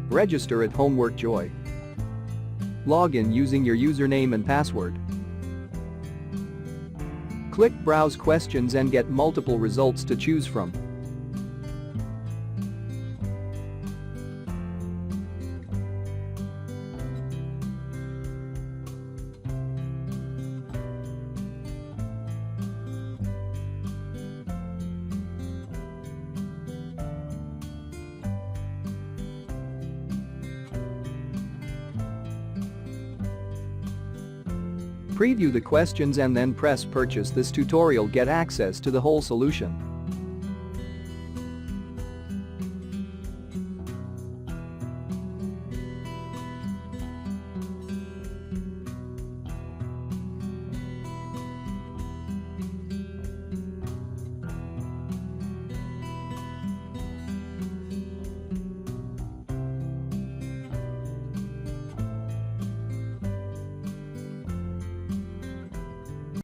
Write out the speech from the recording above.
Register at Homework Joy. Log in using your username and password. Click Browse Questions and get multiple results to choose from. Preview the questions and then press Purchase. This tutorial get access to the whole solution.